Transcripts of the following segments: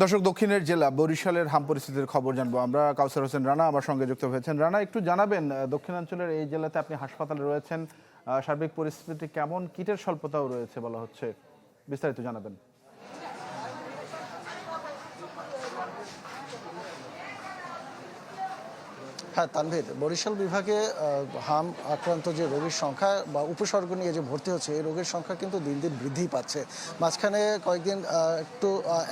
দর্শক, দক্ষিণের জেলা বরিশালের হাম পরিস্থিতির খবর জানবো আমরা। কাউসার হোসেন রানা আমার সঙ্গে যুক্ত হয়েছেন। রানা, একটু জানাবেন দক্ষিণাঞ্চলের এই জেলাতে আপনি হাসপাতালে রয়েছেন, সার্বিক পরিস্থিতি কেমন? কিটের স্বল্পতাও রয়েছে বলা হচ্ছে, বিস্তারিত জানাবেন। হ্যাঁ তানভীর, বরিশাল বিভাগে হাম আক্রান্ত যে রোগীর সংখ্যা বা উপসর্গ নিয়ে যে ভর্তি হচ্ছে, এই রোগীর সংখ্যা কিন্তু দিন দিন বৃদ্ধি পাচ্ছে। মাঝখানে কয়েকদিন একটু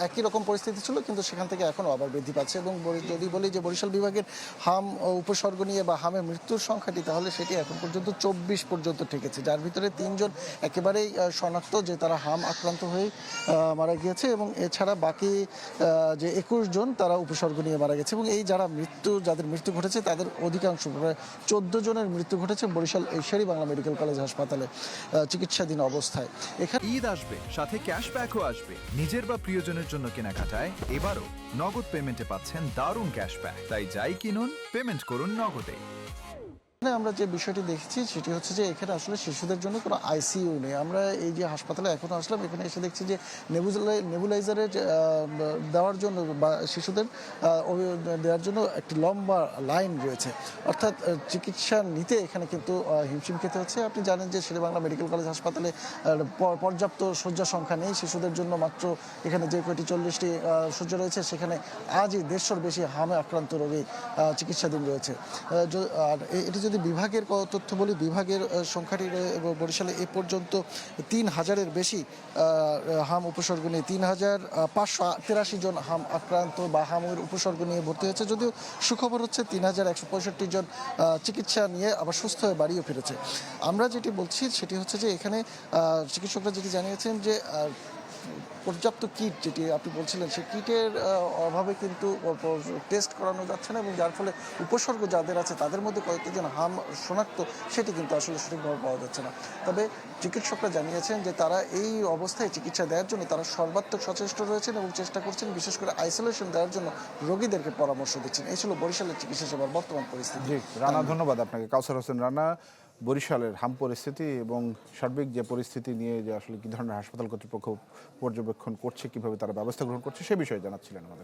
একই রকম পরিস্থিতি ছিল, কিন্তু সেখান থেকে এখনও আবার বৃদ্ধি পাচ্ছে। এবং যদি বলি যে বরিশাল বিভাগের হাম উপসর্গ নিয়ে বা হামের মৃত্যুর সংখ্যাটি, তাহলে সেটি এখন পর্যন্ত 24 পর্যন্ত ঠেকেছে, যার ভিতরে 3 জন একেবারেই শনাক্ত যে তারা হাম আক্রান্ত হয়ে মারা গিয়েছে, এবং এছাড়া বাকি যে 21 জন তারা উপসর্গ নিয়ে মারা গেছে। এবং এই যাদের মৃত্যু ঘটেছে তাদের অধিকাংশ, প্রায় 14 জনের মৃত্যু ঘটেছে বরিশাল এই শের-ই-বাংলা মেডিকেল কলেজ হাসপাতালে চিকিৎসাধীন অবস্থায়। এখানে ঈদ আসবে, সাথে ক্যাশব্যাকও আসবে। নিজের বা প্রিয়জনের জন্য কেনাকাটায় এবারও নগদ পেমেন্টে পাচ্ছেন দারুণ ক্যাশব্যাক। তাই যাই কিনুন, পেমেন্ট করুন নগদে। এখানে আমরা যে বিষয়টি দেখছি সেটি হচ্ছে যে এখানে আসলে শিশুদের জন্য কোনো আইসিইউ নেই। আমরা এই যে হাসপাতালে এখনো আসলাম, এখানে এসে দেখছি যে নেবুলাইজারের দেওয়ার জন্য বা শিশুদের দেওয়ার জন্য একটি লম্বা লাইন রয়েছে। অর্থাৎ চিকিৎসা নিতে এখানে কিন্তু হিমশিম খেতে হচ্ছে। আপনি জানেন যে শের-ই-বাংলা মেডিকেল কলেজ হাসপাতালে পর্যাপ্ত শয্যা সংখ্যা নেই শিশুদের জন্য। মাত্র এখানে যে কয়টি 40টি শয্যা রয়েছে, সেখানে আজই 150-র বেশি হামে আক্রান্ত রোগী চিকিৎসাধীন রয়েছে। আর এটি যদি বিভাগের তথ্য বলি, বিভাগের সংখ্যাটি বরিশালে এ পর্যন্ত 3000-এর বেশি হাম উপসর্গ নিয়ে 3583 জন হাম আক্রান্ত বা হামের উপসর্গ নিয়ে ভর্তি হয়েছে। যদিও সুখবর হচ্ছে 3165 জন চিকিৎসা নিয়ে আবার সুস্থ হয়ে বাড়িও ফিরেছে। আমরা যেটি বলছি সেটি হচ্ছে যে এখানে চিকিৎসকরা যেটি জানিয়েছেন যে পর্যাপ্ত কিট, যেটি আপনি বলছিলেন, সেই কিটের অভাবে কিন্তু টেস্ট করানো যাচ্ছে না, এবং যার ফলে উপসর্গ যাদের আছে তাদের মধ্যে কয়েকজন হাম শনাক্ত, সেটি কিন্তু আসলে সঠিকভাবে পাওয়া যাচ্ছে না। তবে চিকিৎসকরা জানিয়েছেন যে তারা এই অবস্থায় চিকিৎসা দেওয়ার জন্য তারা সর্বাত্মক সচেষ্ট রয়েছেন এবং চেষ্টা করছেন, বিশেষ করে আইসোলেশন দেওয়ার জন্য রোগীদেরকে পরামর্শ দিচ্ছেন। এই ছিল বরিশালের চিকিৎসা সেবার বর্তমান পরিস্থিতি। জি রানা, ধন্যবাদ আপনাকে। কাউসার হোসেন রানা বরিশালের হাম পরিস্থিতি এবং সার্বিক যে পরিস্থিতি নিয়ে যে আসলে কী ধরনের হাসপাতাল কর্তৃপক্ষ পর্যবেক্ষণ করছে, কীভাবে তারা ব্যবস্থা গ্রহণ করছে সে বিষয়ে জানাচ্ছিলেন আমাদের।